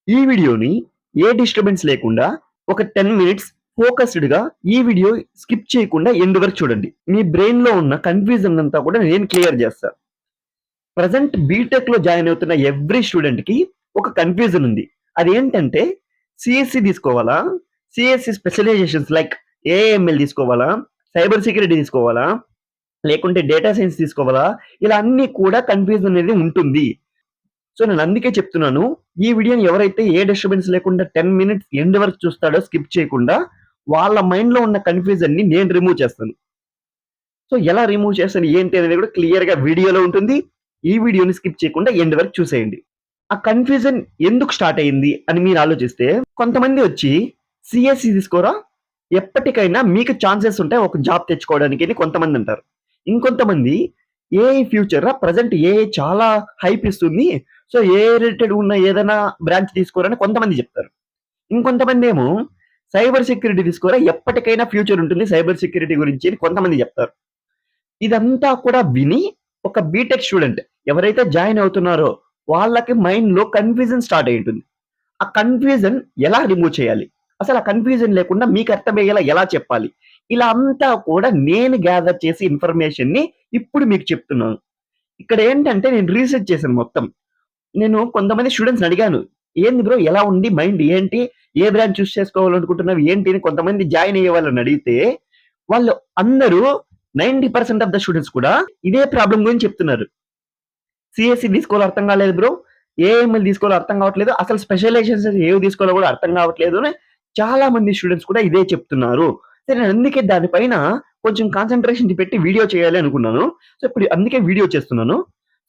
ఈ వీడియోని ఏ డిస్టర్బెన్స్ లేకుండా ఒక 10 మినిట్స్ ఫోకస్డ్‌గా ఈ వీడియో స్కిప్ చేయకుండా ఎండ్ వరకు చూడండి. మీ బ్రెయిన్‌లో ఉన్న కన్‌ఫ్యూజన్ అంతా కూడా నేను క్లియర్ చేస్తా. ప్రెజెంట్ బీటెక్‌లో జాయిన్ అవుతున్న ఎవ్రీ స్టూడెంట్‌కి ఒక కన్‌ఫ్యూజన్ ఉంది. అదేంటంటే సీఎస్‌సి తీసుకోవాలా? సీఎస్‌సి స్పెషలైజేషన్స్ లైక్ ఏఐఎంఎల్ తీసుకోవాలా? సైబర్ సెక్యూరిటీ తీసుకోవాలా? లేకుంటే డేటా సైన్స్ తీసుకోవాలా? ఇలా అన్నీ కూడా కన్‌ఫ్యూజన్ అనేది ఉంటుంది. సో నేను అందుకే చెప్తున్నాను. ఈ వీడియోని ఎవరైతే ఏ డిస్టర్బెన్స్ లేకుండా 10 మినిట్స్ ఎండ్ వరకు చూస్తాడో స్కిప్ చేయకుండా, వాళ్ళ మైండ్‌లో ఉన్న కన్‌ఫ్యూజన్‌ని నేను రిమూవ్ చేస్తాను. సో ఎలా రిమూవ్ చేస్తాను ఏంటి అనేది కూడా క్లియర్‌గా వీడియోలో ఉంటుంది. ఈ వీడియోని స్కిప్ చేయకుండా ఎండ్ వరకు చూసేయండి. ఆ కన్‌ఫ్యూజన్ ఎందుకు స్టార్ట్ అయింది అని మీరు ఆలోచిస్తే, కొంతమంది వచ్చి సీఎస్‌సి తీసుకోరా, ఎప్పటికైనా మీకు ఛాన్సెస్ ఉంటాయి ఒక జాబ్ తెచ్చుకోవడానికి అని కొంతమంది అంటారు. ఇంకొంతమంది ఏఐ ఫ్యూచర్‌రా ప్రెజెంట్ ఏఐ చాలా హైప్ ఇస్తుంది. సో ఏఐ రిలేటెడ్ ఉన్న ఏదైనా బ్రాంచ్ తీసుకోరని కొంతమంది చెప్తారు. ఇంకొంతమందేమో సైబర్ సెక్యూరిటీ తీసుకోరా ఎప్పటికైనా ఫ్యూచర్ ఉంటుంది సైబర్ సెక్యూరిటీ గురించి అని కొంతమంది చెప్తారు. ఇదంతా కూడా విని ఒక బీటెక్ స్టూడెంట్ ఎవరైతే జాయిన్ అవుతున్నారో వాళ్ళకి మైండ్‌లో కన్‌ఫ్యూజన్ స్టార్ట్ అయ్యి ఉంటుంది. ఆ కన్‌ఫ్యూజన్ ఎలా రిమూవ్ చేయాలి? అసలు ఆ కన్‌ఫ్యూజన్ లేకుండా మీకు అర్థమయ్యేలా ఎలా చెప్పాలి? ఇలా అంతా కూడా నేను గ్యాదర్ చేసి ఇన్ఫర్మేషన్‌ని ఇప్పుడు మీకు చెప్తున్నాను. ఇక్కడ ఏంటంటే నేను రీసెర్చ్ చేశాను మొత్తం. నేను కొంతమంది స్టూడెంట్స్‌ని అడిగాను. "ఏంది బ్రో ఎలా ఉంది మైండ్ ఏంటి? ఏ బ్రాంచ్ చూస్ చేసుకోవాలనుకుంటున్నావు ఏంటి?" అని కొంతమంది జాయిన్ అయ్యే వాళ్ళని అడిగితే, వాళ్ళు అందరూ 90% ఆఫ్ ద స్టూడెంట్స్ కూడా ఇదే ప్రాబ్లమ్ గురించి చెప్తున్నారు. "సీఎస్‌సి తీసుకోవాలో అర్థం కాలేదు బ్రో. ఏఎంఎల్ తీసుకోవాలో అర్థం కావట్లేదు. అసలు స్పెషలైజేషన్స్ ఏవి తీసుకోవాలో కూడా అర్థం కావట్లేదు" అని చాలా మంది స్టూడెంట్స్ కూడా ఇదే చెప్తున్నారు. సో నేను అందుకే దానిపైన కొంచెం కాన్సంట్రేషన్ పెట్టి వీడియో చేయాలి అనుకున్నాను. సో ఇప్పుడు అందుకే వీడియో చేస్తున్నాను.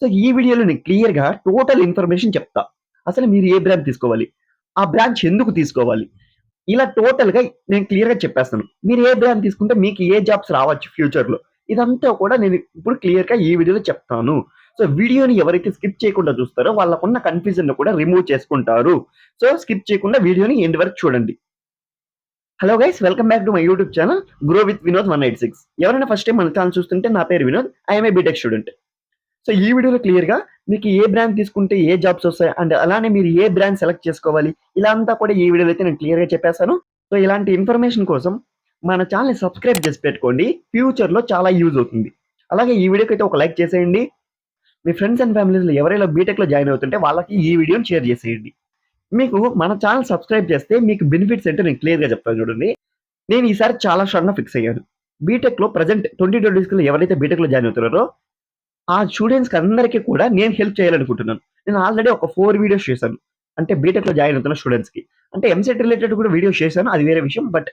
సో ఈ వీడియోలో నేను క్లియర్‌గా టోటల్ ఇన్ఫర్మేషన్ చెప్తా. అసలు మీరు ఏ బ్రాంచ్ తీసుకోవాలి? ఆ బ్రాంచ్ ఎందుకు తీసుకోవాలి? ఇలా టోటల్‌గా నేను క్లియర్‌గా చెప్పేస్తాను. మీరు ఏ బ్రాంచ్ తీసుకుంటే మీకు ఏ జాబ్స్ రావచ్చు ఫ్యూచర్‌లో. ఇదంతా కూడా నేను ఇప్పుడు క్లియర్‌గా ఈ వీడియోలో చెప్తాను. సో వీడియోని ఎవరైతే స్కిప్ చేయకుండా చూస్తారో వాళ్ళకున్న కన్‌ఫ్యూజన్‌ని కూడా రిమూవ్ చేసుకుంటారు. సో స్కిప్ చేయకుండా వీడియోని ఎండ్ వరకు చూడండి. Hello guys welcome back to my YouTube channel grow with Vinod 186. ఎవరైనా ఫస్ట్ టైం మన ఛానల్ చూస్తుంటే నా పేరు Vinod. I am a B Tech student. So ఈ వీడియోలో క్లియర్‌గా మీకు ఏ బ్రాంచ్ తీసుకుంటే ఏ జాబ్స్ వస్తాయి అండ్ అలానే మీరు ఏ బ్రాంచ్ సెలెక్ట్ చేసుకోవాలి. ఇలా అంతా కూడా ఈ వీడియోలో అయితే నేను క్లియర్‌గా చెప్పేసాను. సో ఇలాంటి ఇన్ఫర్మేషన్ కోసం మన ఛానల్‌ని సబ్స్క్రైబ్ చేసి పెట్టుకోండి. ఫ్యూచర్‌లో చాలా యూజ్ అవుతుంది. అలాగే ఈ వీడియోకి అయితే ఒక లైక్ చేసేయండి. మీ ఫ్రెండ్స్ అండ్ ఫ్యామిలీస్‌లో ఎవరైనా బీటెక్‌లో జాయిన్ అవుతుంటే వాళ్ళకి ఈ వీడియోని షేర్ చేసేయండి. మీకు మన ఛానల్ సబ్స్క్రైబ్ చేస్తే మీకు బెనిఫిట్స్ ఏంటో నేను క్లియర్‌గా చెప్తాను చూడండి. నేను ఈసారి చాలా స్ట్రాంగ్‌గా ఫిక్స్ అయ్యాను. బీటెక్‌లో ప్రెజెంట్ 2026లో ఎవరైతే బీటెక్‌లో జాయిన్ అవుతున్నారో ఆ స్టూడెంట్స్‌కి అందరికి కూడా నేను హెల్ప్ చేయాలనుకుంటున్నాను. నేను ఆల్రెడీ ఒక 4 వీడియోస్ చేశాను. అంటే బీటెక్‌లో జాయిన్ అవుతున్న స్టూడెంట్స్‌కి. అంటే ఎంసెట్ రిలేటెడ్ కూడా వీడియోస్ చేశాను. అది వేరే విషయం. బట్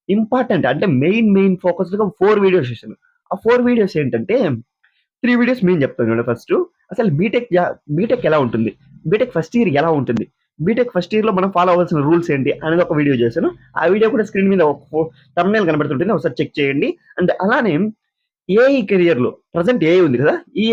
ఇంపార్టెంట్ అంటే మెయిన్ ఫోకస్డ్‌గా 4 వీడియోస్ చేశాను. ఆ 4 వీడియోస్ ఏంటంటే 3 వీడియోస్ నేను చెప్తాను చూడండి ఫస్టు. అసలు బీటెక్ ఎలా ఉంటుంది? బీటెక్ ఫస్ట్ ఇయర్ ఎలా ఉంటుంది? బీటెక్ ఫస్ట్ ఇయర్‌లో మనం ఫాలో అవ్వాల్సిన రూల్స్ ఏంటి? అనేది ఒక వీడియో చేశాను. ఆ వీడియో కూడా స్క్రీన్ మీద ఒక థంబ్‌నెయిల్ కనబడుతుంటుంది. ఒకసారి చెక్ చేయండి. అండ్ అలానే ఏఐ కెరియర్‌లో ప్రెజెంట్ ఏఐ ఉంది కదా! ఈ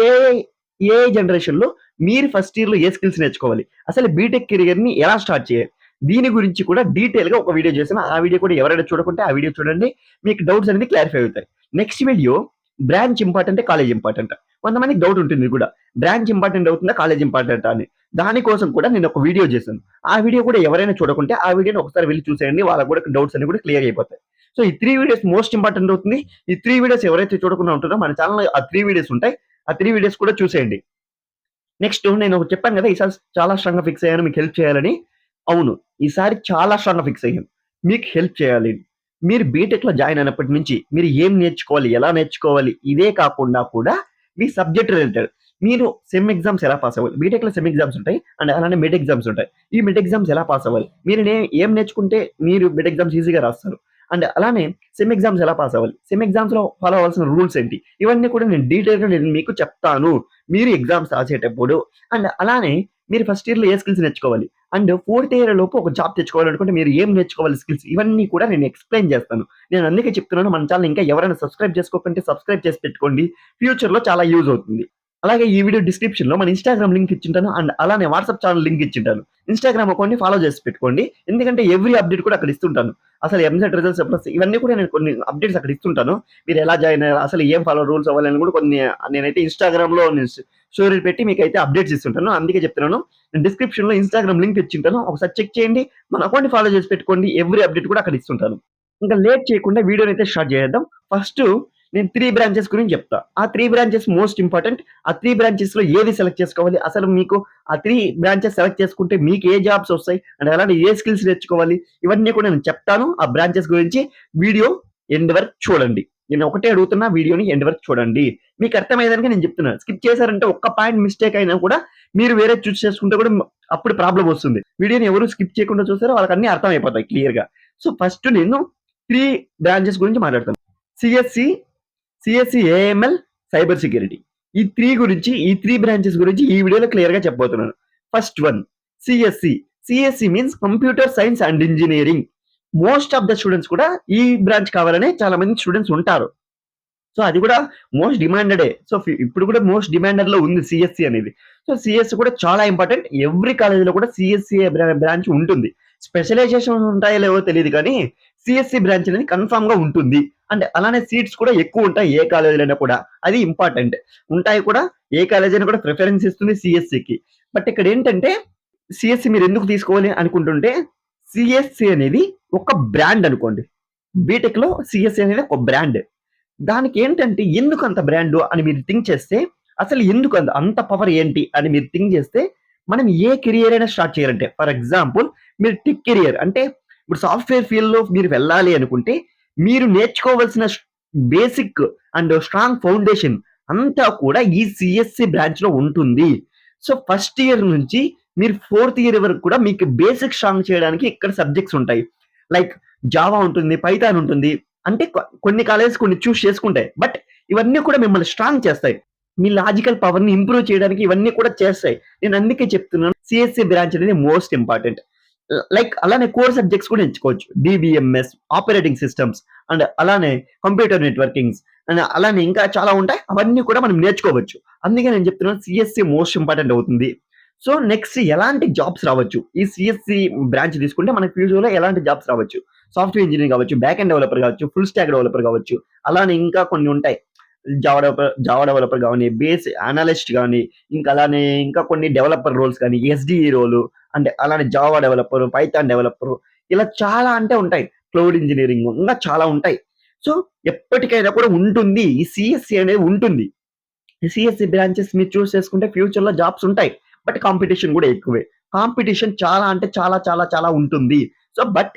ఏఐ జనరేషన్‌లో మీరు ఫస్ట్ ఇయర్‌లో ఏ స్కిల్స్ నేర్చుకోవాలి? అసలు బీటెక్ కెరియర్‌ని ఎలా స్టార్ట్ చేయాలి? దీని గురించి కూడా డీటెయిల్‌గా ఒక వీడియో చేశాను. ఆ వీడియో కూడా ఎవరైనా చూడకుంటే ఆ వీడియో చూడండి. మీకు డౌట్స్ అనేది క్లారిఫై అవుతాయి. నెక్స్ట్ వీడియో బ్రాంచ్ ఇంపార్టెంటా? కాలేజ్ ఇంపార్టెంటా? కొంతమందికి డౌట్ ఉంటుంది కూడా. బ్రాంచ్ ఇంపార్టెంట్ అవుతుందా? కాలేజ్ ఇంపార్టెంటా అని. దానికోసం కూడా నేను ఒక వీడియో చేశాను. ఆ వీడియో కూడా ఎవరైనా చూడకుంటే ఆ వీడియోని ఒకసారి వెళ్లి చూసేయండి. వాళ్ళకి కూడా డౌట్స్ అన్ని కూడా క్లియర్ అయిపోతాయి. సో ఈ 3 వీడియోస్ మోస్ట్ ఇంపార్టెంట్ అవుతుంది. ఈ 3 వీడియోస్ ఎవరైతే చూడకుండా ఉంటారో మన ఛానెల్‌లో ఆ 3 వీడియోస్ ఉంటాయి. ఆ 3 వీడియోస్ కూడా చూసేయండి. నెక్స్ట్ నేను ఒకటి చెప్పాను కదా! ఈసారి చాలా స్ట్రాంగ్‌గా ఫిక్స్ అయ్యాను మీకు హెల్ప్ చేయాలని. అవును. ఈసారి చాలా స్ట్రాంగ్‌గా ఫిక్స్ అయ్యాను. మీకు హెల్ప్ చేయాలి. మీరు బీటెక్‌లో జాయిన్ అయినప్పటి నుంచి మీరు ఏం నేర్చుకోవాలి? ఎలా నేర్చుకోవాలి? ఇదే కాకుండా కూడా మీ సబ్జెక్ట్ రిలేటెడ్ మీరు సెమ్ ఎగ్జామ్స్ ఎలా పాస్ అవ్వాలి? బీటెక్‌లో సెమ్ ఎగ్జామ్స్ ఉంటాయి. అండ్ అలానే మిడ్ ఎగ్జామ్స్ ఉంటాయి. ఈ మిడ్ ఎగ్జామ్స్ ఎలా పాస్ అవ్వాలి? మీరు ఏం నేర్చుకుంటే మీరు మిడ్ ఎగ్జామ్స్ ఈజీగా రాస్తారు? అండ్ అలానే సెమ్ ఎగ్జామ్స్ ఎలా పాస్ అవ్వాలి? సెమ్ ఎగ్జామ్స్‌లో ఫాలో అవ్వాల్సిన రూల్స్ ఏంటి? ఇవన్నీ కూడా నేను డీటెయిల్‌గా మీకు చెప్తాను. మీరు ఎగ్జామ్స్ రాసేటప్పుడు. అండ్ అలానే మీరు ఫస్ట్ ఇయర్‌లో ఏ స్కిల్స్ నేర్చుకోవాలి? అండ్ ఫోర్త్ ఇయర్ లోపు ఒక జాబ్ తెచ్చుకోవాలనుకుంటే మీరు ఏం నేర్చుకోవాలి స్కిల్స్? ఇవన్నీ కూడా నేను ఎక్స్‌ప్లెయిన్ చేస్తాను. నేను అందుకే చెప్తున్నాను మన ఛానెల్ ఇంకా ఎవరైనా సబ్స్క్రైబ్ చేసుకోకుంటే సబ్స్క్రైబ్ చేసి పెట్టుకోండి. ఫ్యూచర్‌లో చాలా యూజ్ అవుతుంది. అలాగే ఈ వీడియో డిస్క్రిప్షన్‌లో మన ఇన్‌స్టాగ్రామ్ లింక్ ఇచ్చుంటాను. అండ్ అలానే వాట్సాప్ ఛానల్ లింక్ ఇచ్చుంటాను. ఇన్‌స్టాగ్రామ్ అకౌంట్‌ని ఫాలో చేసి పెట్టుకోండి. ఎందుకంటే ఎవ్రీ అప్డేట్ కూడా అక్కడ ఇస్తుంటాను. అసలు ఎంసెట్ రిజల్ట్స్ ఎప్పుడొస్తాయి ఇవన్నీ కూడా నేను కొన్ని అప్డేట్స్ అక్కడ ఇస్తుంటాను. మీరు ఎలా జాయిన్ అయ్యారు, అసలు ఏం రూల్స్ అవ్వాలని కూడా కొన్ని నేనైతే ఇన్‌స్టాగ్రామ్‌లో స్టోరీలు పెట్టి మీకైతే అప్డేట్స్ ఇస్తుంటాను. అందుకే చెప్తున్నాను. నేను డిస్క్రిప్షన్‌లో ఇన్‌స్టాగ్రామ్ లింక్ ఇచ్చుంటాను. ఒకసారి చెక్ చేయండి. మన అకౌంట్‌ని ఫాలో చేసి పెట్టుకోండి. ఎవ్రీ అప్డేట్ కూడా అక్కడ ఇస్తుంటాను. ఇంకా లేట్ చేయకుండా వీడియోనైతే స్టార్ట్ చేసేద్దాం. ఫస్ట్ నేను 3 బ్రాంచెస్ గురించి చెప్తా. ఆ 3 బ్రాంచెస్ మోస్ట్ ఇంపార్టెంట్. ఆ 3 బ్రాంచెస్‌లో ఏది సెలెక్ట్ చేసుకోవాలి? అసలు మీకు ఆ 3 బ్రాంచెస్ సెలెక్ట్ చేసుకుంటే మీకు ఏ జాబ్స్ వస్తాయి? అండ్ అలానే ఏ స్కిల్స్ నేర్చుకోవాలి? ఇవన్నీ కూడా నేను చెప్తాను. ఆ బ్రాంచెస్ గురించి వీడియో ఎండ్ వరకు చూడండి. నేను ఒకటే అడుగుతున్నా వీడియోని ఎండ్ వరకు చూడండి. మీకు అర్థమయ్యేదానికి నేను చెప్తున్నాను. స్కిప్ చేశారంటే ఒక్క పాయింట్ మిస్టేక్ అయినా కూడా మీరు వేరే చూస్ చేసుకుంటే కూడా అప్పుడు ప్రాబ్లమ్ వస్తుంది. వీడియోని ఎవరు స్కిప్ చేయకుండా చూసారో వాళ్ళకి అన్నీ అర్థమైపోతాయి క్లియర్‌గా. సో ఫస్ట్ నేను 3 బ్రాంచెస్ గురించి మాట్లాడతాను. CSC, CSC AML, cyber security. ఈ 3 గురించి ఈ 3 బ్రాంచెస్ గురించి ఈ వీడియోలో క్లియర్‌గా చెప్పబోతున్నాను. First one CSE. CSE means computer science and engineering. Most of the students కూడా ఈ బ్రాంచ్ కావాలని చాలా మంది స్టూడెంట్స్ ఉంటారు. సో అది కూడా మోస్ట్ డిమాండెడే. సో ఇప్పుడు కూడా మోస్ట్ డిమాండెడ్‌లో ఉంది సిఎస్సి అనేది. సో సిఎస్సి కూడా చాలా ఇంపార్టెంట్. ఎవ్రీ కాలేజ్‌లో కూడా సిఎస్సి బ్రాంచ్ ఉంటుంది. స్పెషలైజేషన్ ఉంటాయో లేవో తెలీదు కానీ సిఎస్సి బ్రాంచ్ అనేది కన్ఫర్మ్‌గా ఉంటుంది. అండ్ అలానే సీట్స్ కూడా ఎక్కువ ఉంటాయి ఏ కాలేజ్‌లో కూడా. అది ఇంపార్టెంట్. ఉంటాయి కూడా. ఏ కాలేజ్ అయినా కూడా ప్రిఫరెన్స్ ఇస్తుంది సిఎస్సికి. బట్ ఇక్కడ ఏంటంటే సిఎస్సి మీరు ఎందుకు తీసుకోవాలి అనుకుంటుంటే సిఎస్సి అనేది ఒక బ్రాండ్ అనుకోండి. బీటెక్‌లో సిఎస్సి అనేది ఒక బ్రాండ్. దానికి ఏంటంటే ఎందుకు అంత బ్రాండ్ అని మీరు థింక్ చేస్తే అసలు ఎందుకు అంత పవర్ ఏంటి అని మీరు థింక్ చేస్తే మనం ఏ కెరియర్ అయినా స్టార్ట్ చేయాలంటే ఫర్ ఎగ్జాంపుల్ మీరు టెక్ కెరియర్ అంటే ఇప్పుడు సాఫ్ట్‌వేర్ ఫీల్డ్‌లో మీరు వెళ్ళాలి అనుకుంటే మీరు నేర్చుకోవాల్సిన బేసిక్ అండ్ స్ట్రాంగ్ ఫౌండేషన్ అంతా కూడా ఈ సిఎస్సి బ్రాంచ్‌లో ఉంటుంది. సో ఫస్ట్ ఇయర్ నుంచి మీరు ఫోర్త్ ఇయర్ వరకు కూడా మీకు బేసిక్ స్ట్రాంగ్ చేయడానికి ఇక్కడ సబ్జెక్ట్స్ ఉంటాయి. లైక్ జావా ఉంటుంది, పైథాన్ ఉంటుంది. అంటే కొన్ని కాలేజెస్ కొన్ని చూస్ చేసుకుంటాయి. బట్ ఇవన్నీ కూడా మిమ్మల్ని స్ట్రాంగ్ చేస్తాయి. మీ లాజికల్ పవర్‌ని ఇంప్రూవ్ చేయడానికి ఇవన్నీ కూడా చేస్తాయి. నేను అందుకే చెప్తున్నాను సిఎస్సి బ్రాంచ్ అనేది మోస్ట్ ఇంపార్టెంట్. లైక్ అలానే కోర్ సబ్జెక్ట్స్ కూడా ఎంచుకోవచ్చు. డీబీఎంఎస్, ఆపరేటింగ్ సిస్టమ్స్ అండ్ అలానే కంప్యూటర్ నెట్వర్కింగ్స్ అండ్ అలానే ఇంకా చాలా ఉంటాయి. అవన్నీ కూడా మనం నేర్చుకోవచ్చు. అందుకే నేను చెప్తున్నాను సిఎస్సి మోస్ట్ ఇంపార్టెంట్ అవుతుంది. సో నెక్స్ట్ ఎలాంటి జాబ్స్ రావచ్చు? ఈ సిఎస్సి బ్రాంచ్ తీసుకుంటే మనకి ఫ్యూచర్‌లో ఎలాంటి జాబ్స్ రావచ్చు? సాఫ్ట్‌వేర్ ఇంజినీర్ కావచ్చు, బ్యాక్ ఎండ్ డెవలపర్ కావచ్చు, ఫుల్ స్టాక్ డెవలపర్ కావచ్చు. అలానే ఇంకా కొన్ని ఉంటాయి. జావా డెవలపర్ గాని, బేస్ అనలిస్ట్ గాని, ఇంకా అలానే ఇంకా కొన్ని డెవలపర్ రోల్స్ గాని, ఎస్‌డిఈ రోలు అండ్ అలానే జావా డెవలపర్, పైథాన్ డెవలపర్ ఇలా చాలా అంటే ఉంటాయి. క్లౌడ్ ఇంజినీరింగ్ ఇంకా చాలా ఉంటాయి. సో ఎప్పటికైనా కూడా ఉంటుంది. ఈ సిఎస్సి అనేది ఉంటుంది. సిఎస్సి బ్రాంచెస్ మీరు చూస్ చేసుకుంటే ఫ్యూచర్‌లో జాబ్స్ ఉంటాయి. బట్ కాంపిటీషన్ కూడా ఎక్కువే. కాంపిటీషన్ చాలా అంటే చాలా చాలా చాలా ఉంటుంది. సో బట్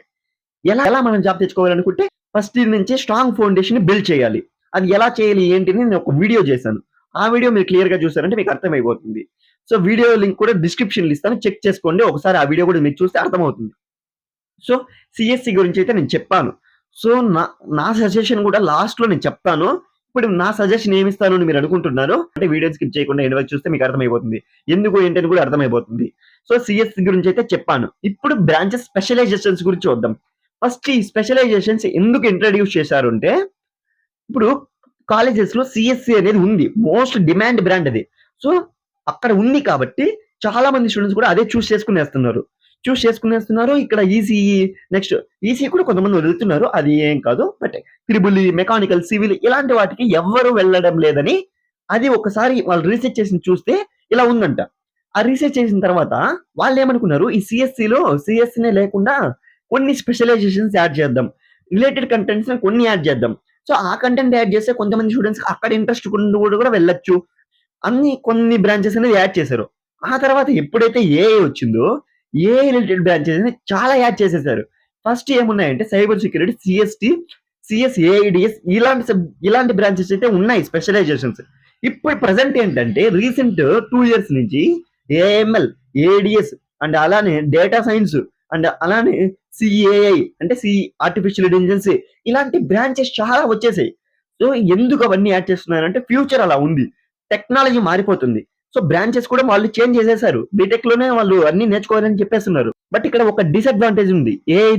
ఎలా మనం జాబ్ తెచ్చుకోవాలనుకుంటే ఫస్ట్ ఇయర్ నుంచి స్ట్రాంగ్ ఫౌండేషన్ బిల్డ్ చేయాలి. అది ఎలా చేయాలి ఏంటి అని నేను ఒక వీడియో చేశాను. ఆ వీడియో మీరు క్లియర్‌గా చూసారంటే మీకు అర్థమైపోతుంది. సో వీడియో లింక్ కూడా డిస్క్రిప్షన్‌లో ఇస్తాను. చెక్ చేసుకోండి. ఒకసారి ఆ వీడియో కూడా మీరు చూస్తే అర్థమవుతుంది. సో సిఎస్సి గురించి అయితే నేను చెప్పాను. సో నా సజెషన్ కూడా లాస్ట్‌లో నేను చెప్తాను. ఇప్పుడు నా సజెషన్ ఏమిస్తాను అని మీరు అనుకుంటున్నారు? అంటే వీడియో స్కిప్ చేయకుండా ఎండ్ వరకు చూస్తే మీకు అర్థమైపోతుంది. ఎందుకు ఏంటి అని కూడా అర్థమైపోతుంది. సో సిఎస్సి గురించి అయితే చెప్పాను. ఇప్పుడు బ్రాంచెస్ స్పెషలైజేషన్స్ గురించి చూద్దాం. ఫస్ట్ ఈ స్పెషలైజేషన్స్ ఎందుకు ఇంట్రొడ్యూస్ చేశారు అంటే ఇప్పుడు కాలేజెస్‌లో సీఎస్‌సీ అనేది ఉంది. మోస్ట్ డిమాండ్ బ్రాండ్ అది. సో, అక్కడ ఉంది కాబట్టి చాలా మంది స్టూడెంట్స్ కూడా అదే చూస్ చేసుకునేస్తున్నారు. ఇక్కడ ఈసీఈ నెక్స్ట్ ఈసీఈ కూడా కొంతమంది వదులుతున్నారు. అది ఏం కాదు. But triple E, mechanical, civil ఇలాంటి వాటికి ఎవ్వరు వెళ్ళడం లేదని అది ఒకసారి వాళ్ళు రీసెర్చ్ చేసి చూస్తే ఇలా ఉందంట. ఆ రీసెర్చ్ చేసిన తర్వాత వాళ్ళేమనుకున్నారు ఈ సీఎస్‌సీనే లేకుండా కొన్ని స్పెషలైజేషన్స్ యాడ్ చేద్దాం. రిలేటెడ్ కంటెంట్స్‌ని కొన్ని యాడ్ చేద్దాం. సో, ఆ కంటెంట్ యాడ్ చేస్తే కొంతమంది స్టూడెంట్స్‌కి అక్కడ ఇంట్రెస్ట్ ఉండి కూడా వెళ్ళొచ్చు. అన్ని కొన్ని బ్రాంచెస్ అనేది యాడ్ చేశారు. ఆ తర్వాత ఎప్పుడైతే ఏఐ వచ్చిందో, ఏఐ రిలేటెడ్ బ్రాంచెస్ అని చాలా యాడ్ చేసేసారు. ఫస్ట్ ఏమున్నాయంటే సైబర్ సెక్యూరిటీ, సిఎస్ఏఐడిఎస్ ఇలాంటి బ్రాంచెస్ అయితే ఉన్నాయి స్పెషలైజేషన్స్. ఇప్పుడు ప్రెజెంట్ ఏంటంటే రీసెంట్ 2 ఇయర్స్ నుంచి ఏఎంఎల్, ఏడిఎస్ అండ్ అలానే డేటా సైన్స్ అండ్ అలానే సిఏఐ అంటే ఆర్టిఫిషియల్ ఇంటెలిజెన్స్ ఇలాంటి బ్రాంచెస్ చాలా వచ్చేసాయి. సో, ఎందుకు అవన్నీ యాడ్ చేస్తున్నారంటే ఫ్యూచర్ అలా ఉంది. టెక్నాలజీ మారిపోతుంది. సో, బ్రాంచెస్ కూడా వాళ్ళు చేంజ్ చేసేసారు. బీటెక్‌లోనే వాళ్ళు అన్నీ నేర్చుకోవాలని చెప్పేస్తున్నారు. బట్ ఇక్కడ ఒక డిసడ్వాంటేజ్ ఉంది. ఏఐ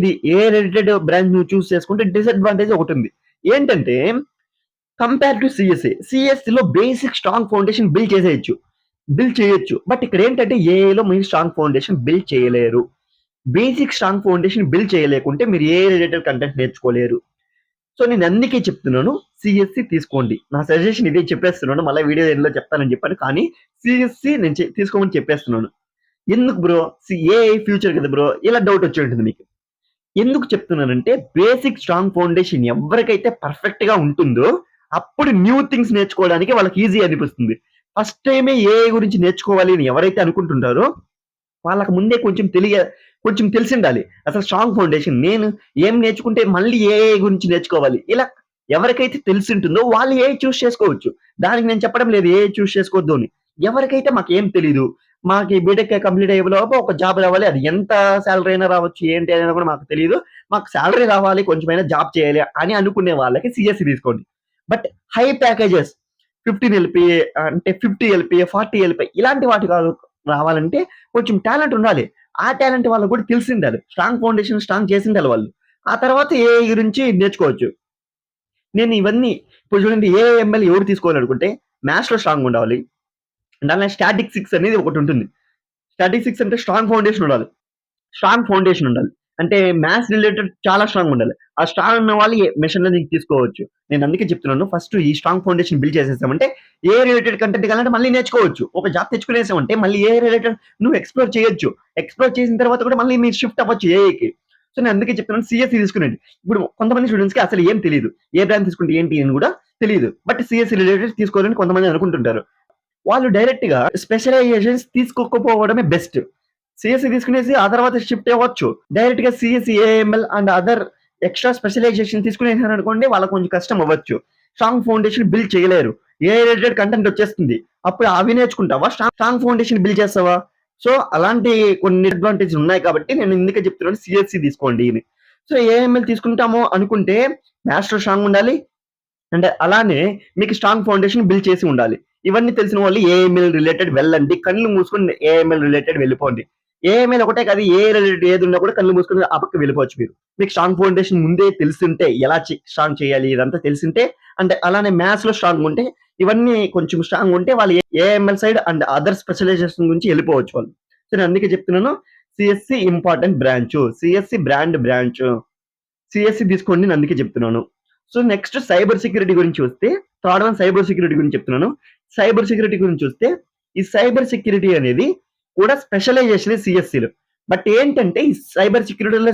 రిలేటెడ్ బ్రాంచ్ నువ్వు చూస్ చేసుకుంటే డిసడ్వాంటేజ్ ఒకటుంది. ఏంటంటే కంపేర్ టు సిఎస్సిలో బేసిక్ స్ట్రాంగ్ ఫౌండేషన్ బిల్డ్ చేయొచ్చు. బట్ ఇక్కడ ఏంటంటే ఏఐలో మీరు స్ట్రాంగ్ ఫౌండేషన్ బిల్డ్ చేయలేరు. బేసిక్ స్ట్రాంగ్ ఫౌండేషన్ బిల్డ్ చేయలేకుంటే మీరు ఏ రిలేటెడ్ కంటెంట్ నేర్చుకోలేరు. సో నేను అందుకే చెప్తున్నాను సిఎస్సి తీసుకోండి. నా సజెషన్ ఇదే చెప్పేస్తున్నాను. మళ్ళీ వీడియో ఎండ్లో చెప్తానని చెప్పాను, కానీ సిఎస్సి నేను తీసుకోమని చెప్పేస్తున్నాను. ఎందుకు బ్రో, ఏఐ ఫ్యూచర్ కదా బ్రో, ఇలా డౌట్ వచ్చి ఉంటుంది మీకు. ఎందుకు చెప్తున్నానంటే బేసిక్ స్ట్రాంగ్ ఫౌండేషన్ ఎవరికైతే పర్ఫెక్ట్ గా ఉంటుందో అప్పుడు న్యూ థింగ్స్ నేర్చుకోవడానికి వాళ్ళకి ఈజీ అనిపిస్తుంది. ఫస్ట్ టైమే ఏఐ గురించి నేర్చుకోవాలి అని ఎవరైతే అనుకుంటుంటారో వాళ్ళకి ముందే కొంచెం తెలిసిండాలి అసలు స్ట్రాంగ్ ఫౌండేషన్. నేను ఏం నేర్చుకుంటే మళ్ళీ ఏఐ గురించి నేర్చుకోవాలి, ఇలా ఎవరికైతే తెలిసి ఉంటుందో వాళ్ళు ఏఐ చూస్ చేసుకోవచ్చు. దానికి నేను చెప్పడం లేదు ఏఐ చూస్ చేసుకోవద్దు అని. ఎవరికైతే మాకు ఏం తెలీదు, మాకు బీటెక్ కంప్లీట్ అయ్యే లోపు ఒక జాబ్ రావాలి, అది ఎంత శాలరీ అయినా రావచ్చు, ఏంటి అయినా కూడా మాకు తెలియదు, మాకు శాలరీ రావాలి, కొంచెమైనా జాబ్ చేయాలి అని అనుకునే వాళ్ళకి సిఎస్సి తీసుకోండి. బట్ హై ప్యాకేజెస్ 15 ఎల్పిఏ అంటే 50 ఎల్పిఏ 40 ఎల్పిఏ ఇలాంటి వాటి రావాలంటే కొంచెం టాలెంట్ ఉండాలి. ఆ టాలెంట్ వాళ్ళకు కూడా తెలిసి ఉండాలి, స్ట్రాంగ్ ఫౌండేషన్ స్ట్రాంగ్ చేసి ఉండాలి వాళ్ళు. ఆ తర్వాత ఏఐ గురించి నేర్చుకోవచ్చు. నేను ఇవన్నీ ఇప్పుడు చూడండి, ఏఐఎంఎల్ ఎవరు తీసుకోవాలనుకుంటే మ్యాథ్స్ లో స్ట్రాంగ్ ఉండాలి. దానిలో స్టాటిస్టిక్స్ అనేది ఒకటి ఉంటుంది. స్టాటిస్టిక్స్ అంటే స్ట్రాంగ్ ఫౌండేషన్ ఉండాలి. అంటే మ్యాథ్స్ రిలేటెడ్ చాలా స్ట్రాంగ్ ఉండాలి. ఆ స్ట్రాంగ్ ఉన్న వాళ్ళు మెషిన్ లెర్నింగ్ తీసుకోవచ్చు. నేను అందుకే చెప్తున్నాను, ఫస్ట్ ఈ స్ట్రాంగ్ ఫౌండేషన్ బిల్డ్ చేసేసామంటే ఏ రిలేటెడ్ కంటెంట్ కావాలంటే మళ్ళీ నేర్చుకోవచ్చు. ఒక జాబ్ తెచ్చుకునేసామంటే మళ్ళీ ఏ రిలేటెడ్ నువ్వు ఎక్స్ప్లోర్ చేయొచ్చు. ఎక్స్ప్లోర్ చేసిన తర్వాత కూడా మళ్ళీ మీరు షిఫ్ట్ అవ్వచ్చు ఏఐకి. సో నేను అందుకే చెప్తున్నాను సిఎస్సి తీసుకునేది. ఇప్పుడు కొంతమంది స్టూడెంట్స్ కి అసలు ఏం తెలియదు, ఏ బ్రాంచ్ తీసుకుంటే ఏంటి అని కూడా తెలియదు. బట్ సిఎస్సి రిలేటెడ్ తీసుకోవాలని కొంతమంది అనుకుంటుంటారు. వాళ్ళు డైరెక్ట్ గా స్పెషలైజేషన్స్ తీసుకోకపోవడమే బెస్ట్. సిఎస్సి తీసుకునేసి ఆ తర్వాత షిఫ్ట్ అవ్వచ్చు. డైరెక్ట్ గా CSE AIML and other extra specialisation తీసుకునేసారు అనుకోండి, వాళ్ళకి కొంచెం కష్టం అవ్వచ్చు. స్ట్రాంగ్ ఫౌండేషన్ బిల్డ్ చేయలేరు, ఏ రిలేటెడ్ కంటెంట్ వచ్చేస్తుంది. అప్పుడు అవి నేర్చుకుంటావా, స్ట్రాంగ్ ఫౌండేషన్ బిల్డ్ చేస్తావా? సో అలాంటి కొన్ని అడ్వాంటేజ్ ఉన్నాయి కాబట్టి నేను ఇందుకే చెప్తున్నాను సిఎస్సి తీసుకోండి అని. సో ఏఎంఎల్ తీసుకుంటాము అనుకుంటే మ్యాథ్స్ స్ట్రాంగ్ ఉండాలి, అండ్ అలానే మీకు స్ట్రాంగ్ ఫౌండేషన్ బిల్డ్ చేసి ఉండాలి. ఇవన్నీ తెలిసిన వాళ్ళు ఏఎంఎల్ రిలేటెడ్ వెళ్ళండి, కళ్ళు మూసుకొని ఏఎంఎల్ రిలేటెడ్ వెళ్ళిపోండి. ఏఎంఎల్ ఒకటే కాదు, ఏ రిలేటెడ్ ఏది ఉన్నా కూడా కళ్ళు మూసుకొని ఆ పక్క వెళ్ళిపోవచ్చు మీరు. మీకు స్ట్రాంగ్ ఫౌండేషన్ ముందే తెలిసింటే ఎలా స్ట్రాంగ్ చేయాలి ఇదంతా తెలిసింటే, అంటే అలానే మ్యాథ్స్ లో స్ట్రాంగ్ ఉంటే, ఇవన్నీ కొంచెం స్ట్రాంగ్ ఉంటే వాళ్ళు AML side and other specialisation గురించి వెళ్ళిపోవచ్చు వాళ్ళు. సో నేను అందుకే చెప్తున్నాను CSE important branch, CSE branch, CSE తీసుకోండి నేను అందుకే చెప్తున్నాను. సో నెక్స్ట్ సైబర్ సెక్యూరిటీ గురించి వస్తే, థర్డ్ వన్ సైబర్ సెక్యూరిటీ గురించి చెప్తున్నాను. సైబర్ సెక్యూరిటీ గురించి వస్తే ఈ సైబర్ సెక్యూరిటీ అనేది కూడా స్పెషలైజేషన్ సిఎస్సిలో. బట్ ఏంటంటే ఈ సైబర్ సెక్యూరిటీలో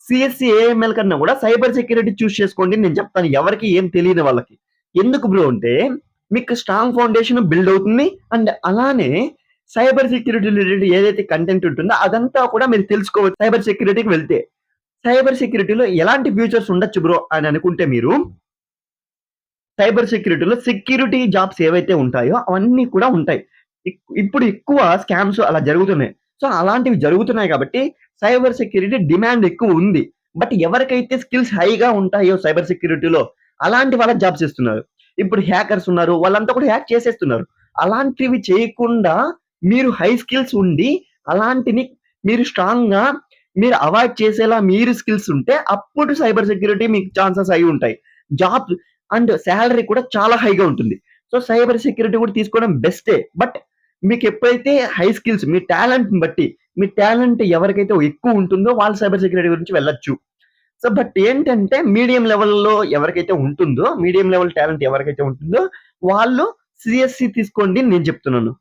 సిఎస్సి ఏఎంఎల్ కన్నా కూడా సైబర్ సెక్యూరిటీ చూస్ చేసుకోండి నేను చెప్తాను, ఎవరికి ఏం తెలియని వాళ్ళకి. ఎందుకు బ్రో అంటే మీకు స్ట్రాంగ్ ఫౌండేషన్ బిల్డ్ అవుతుంది, అండ్ అలానే సైబర్ సెక్యూరిటీ రిలేటెడ్ ఏదైతే కంటెంట్ ఉంటుందో అదంతా కూడా మీరు తెలుసుకోవచ్చు సైబర్ సెక్యూరిటీకి వెళ్తే. సైబర్ సెక్యూరిటీలో ఎలాంటి ఫ్యూచర్స్ ఉండొచ్చు బ్రో అని అనుకుంటే, మీరు సైబర్ సెక్యూరిటీలో సెక్యూరిటీ జాబ్స్ ఏవైతే ఉంటాయో అవన్నీ కూడా ఉంటాయి. ఇప్పుడు ఎక్కువ స్కామ్స్ అలా జరుగుతున్నాయి. సో అలాంటివి జరుగుతున్నాయి కాబట్టి సైబర్ సెక్యూరిటీ డిమాండ్ ఎక్కువ ఉంది. బట్ ఎవరికైతే స్కిల్స్ హైగా ఉంటాయో సైబర్ సెక్యూరిటీలో అలాంటి వాళ్ళకి జాబ్స్ ఇస్తున్నారు. ఇప్పుడు హ్యాకర్స్ ఉన్నారు, వాళ్ళంతా కూడా హ్యాక్ చేసేస్తున్నారు. అలాంటివి చేయకుండా మీరు హై స్కిల్స్ ఉండి అలాంటిని మీరు స్ట్రాంగ్ గా మీరు అవాయిడ్ చేసేలా మీరు స్కిల్స్ ఉంటే అప్పుడు సైబర్ సెక్యూరిటీ మీకు ఛాన్సెస్ అయి ఉంటాయి. జాబ్ అండ్ శాలరీ కూడా చాలా హైగా ఉంటుంది. సో సైబర్ సెక్యూరిటీ కూడా తీసుకోవడం బెస్టే. బట్ మీకు ఎప్పుడైతే హై స్కిల్స్ మీ టాలెంట్ బట్టి, మీ టాలెంట్ ఎవరికైతే ఎక్కువ ఉంటుందో వాళ్ళు సైబర్ సెక్యూరిటీ గురించి వెళ్ళొచ్చు. సో బట్ ఏంటంటే మీడియం లెవెల్లో ఎవరికైతే ఉంటుందో, మీడియం లెవెల్ టాలెంట్ ఎవరికైతే ఉంటుందో వాళ్ళు సిఎస్సి తీసుకోండి నేను చెప్తున్నాను.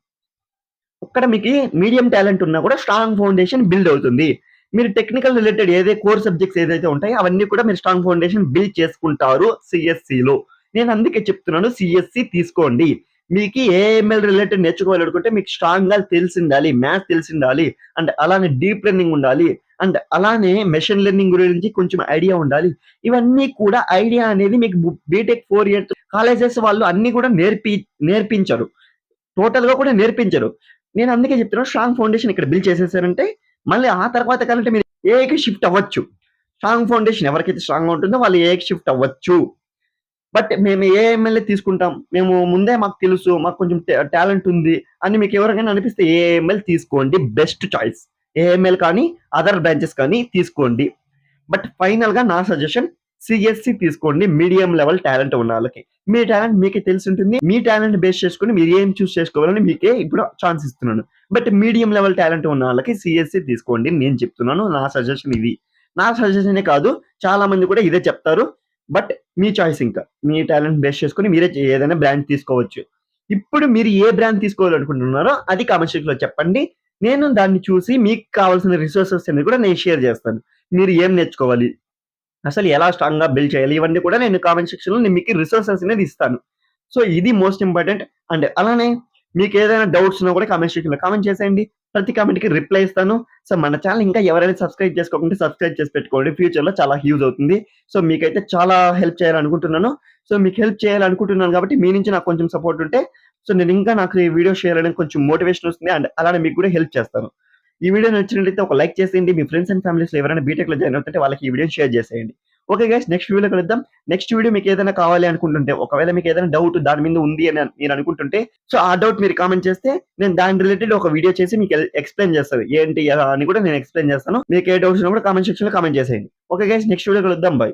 అక్కడ మీకు మీడియం టాలెంట్ ఉన్నా కూడా స్ట్రాంగ్ ఫౌండేషన్ బిల్డ్ అవుతుంది. మీరు టెక్నికల్ రిలేటెడ్ ఏదైతే కోర్ సబ్జెక్ట్స్ ఏదైతే ఉంటాయో అవన్నీ కూడా మీరు స్ట్రాంగ్ ఫౌండేషన్ బిల్డ్ చేసుకుంటారు సిఎస్సిలో. నేను అందుకే చెప్తున్నాను సిఎస్సి తీసుకోండి. మీకు ఏఎంఎల్ రిలేటెడ్ నేర్చుకోవాలనుకుంటే మీకు స్ట్రాంగ్ గా తెలిసి ఉండాలి, మ్యాథ్స్ తెలిసి ఉండాలి, అండ్ అలానే డీప్ లెర్నింగ్ ఉండాలి, అండ్ అలానే మెషిన్ లెర్నింగ్ గురించి కొంచెం ఐడియా ఉండాలి. ఇవన్నీ కూడా ఐడియా అనేది మీకు బీటెక్ 4 ఇయర్స్ కాలేజెస్ వాళ్ళు అన్ని కూడా నేర్పించరు, టోటల్ గా కూడా నేర్పించరు. నేను అందుకే చెప్తున్నాను స్ట్రాంగ్ ఫౌండేషన్ ఇక్కడ బిల్డ్ చేసేసారంటే మళ్ళీ ఆ తర్వాత కాలంటే మీరు ఏఐకి షిఫ్ట్ అవ్వచ్చు. స్ట్రాంగ్ ఫౌండేషన్ ఎవరికైతే స్ట్రాంగ్ ఉంటుందో వాళ్ళు ఏఐకి షిఫ్ట్ అవ్వచ్చు. బట్ మేము ఏఎంఎల్ తీసుకుంటాం, మేము ముందే మాకు తెలుసు, మాకు కొంచెం టాలెంట్ ఉంది అని మీకు ఎవరికైనా అనిపిస్తే ఏఎంఎల్ తీసుకోండి, బెస్ట్ చాయిస్. ఏఎంఎల్ కానీ అదర్ బ్రాంచెస్ కానీ తీసుకోండి. బట్ ఫైనల్ గా నా సజెషన్ సిఎస్సి తీసుకోండి మీడియం లెవెల్ టాలెంట్ ఉన్న వాళ్ళకి. మీ టాలెంట్ మీకే తెలిసి ఉంటుంది. మీ టాలెంట్ బేస్ చేసుకొని మీరు ఏం చూస్ చేసుకోవాలని మీకే ఇప్పుడు ఛాన్స్ ఇస్తున్నాను. బట్ మీడియం లెవెల్ టాలెంట్ ఉన్న వాళ్ళకి సిఎస్సి తీసుకోండి నేను చెప్తున్నాను. నా సజెషన్ ఇది. నా సజెషనే కాదు చాలా మంది కూడా ఇదే చెప్తారు. బట్ మీ చాయిస్ ఇంకా. మీ టాలెంట్ బేస్ చేసుకొని మీరే ఏదైనా బ్రాండ్ తీసుకోవచ్చు. ఇప్పుడు మీరు ఏ బ్రాండ్ తీసుకోవాలనుకుంటున్నారో అది కామెంట్ సెక్షన్‌లో చెప్పండి. నేను దాన్ని చూసి మీకు కావాల్సిన రిసోర్సెస్ అన్ని కూడా నేను షేర్ చేస్తాను. మీరు ఏం నేర్చుకోవాలి? అసలు ఎలా స్ట్రాంగ్‌గా బిల్డ్ చేయాలి? ఇవన్నీ కూడా నేను కామెంట్ సెక్షన్‌లో నేను మీకు రిసోర్సెస్ అనేది ఇస్తాను. సో, ఇది మోస్ట్ ఇంపార్టెంట్. అండ్ అలానే మీకేదైనా డౌట్స్ ఉన్నా కూడా కామెంట్ సెక్షన్‌లో కామెంట్ చేసేయండి. ప్రతి కామెంట్‌కి రిప్లై ఇస్తాను. సో, మన ఛానెల్ ఇంకా ఎవరైనా సబ్స్క్రైబ్ చేసుకోకుంటే సబ్స్క్రైబ్ చేసి పెట్టుకోండి. ఫ్యూచర్‌లో చాలా యూజ్ అవుతుంది. సో, మీకైతే చాలా హెల్ప్ చేయాలనుకుంటున్నాను. సో, మీకు హెల్ప్ చేయాలనుకుంటున్నాను కాబట్టి మీ నుంచి నాకు కొంచెం సపోర్ట్ ఉంటే సో, నేను ఇంకా నాకు ఈ వీడియో షేర్ చేయడానికి కొంచెం మోటివేషన్ వస్తుంది. అండ్ అలానే మీకు కూడా హెల్ప్ చేస్తాను. ఈ వీడియో నచ్చినట్లయితే ఒక లైక్ చేసేయండి. మీ ఫ్రెండ్స్ అండ్ ఫ్యామిలీస్‌లో ఎవరైనా బీటెక్‌లో జాయిన్ అవుతుంటే వాళ్ళకి ఈ వీడియోని షేర్ చేసేయండి. ఓకే గైస్ నెక్స్ట్ వీడియోలో కలుద్దాం. నెక్స్ట్ వీడియో మీకు ఏదైనా కావాలి అనుకుంటుంటే ఒకవేళ మీకు ఏదైనా డౌట్ దాని మీద ఉంది అని మీరు అనుకుంటుంటే సో ఆ డౌట్ మీరు కామెంట్ చేస్తే నేను దాని రిలేటెడ్ ఒక వీడియో చేసి మీకు ఎక్స్‌ప్లెయిన్ చేస్తాను. ఏంటి ఎలా అని కూడా నేను ఎక్స్‌ప్లెయిన్ చేస్తాను. మీకు ఏ డౌట్స్ ఉన్నా కూడా కామెంట్ సెక్షన్‌లో కామెంట్ చేసేయండి. ఓకే గైస్ నెక్స్ట్ వీడియో కలుద్దాం. బై.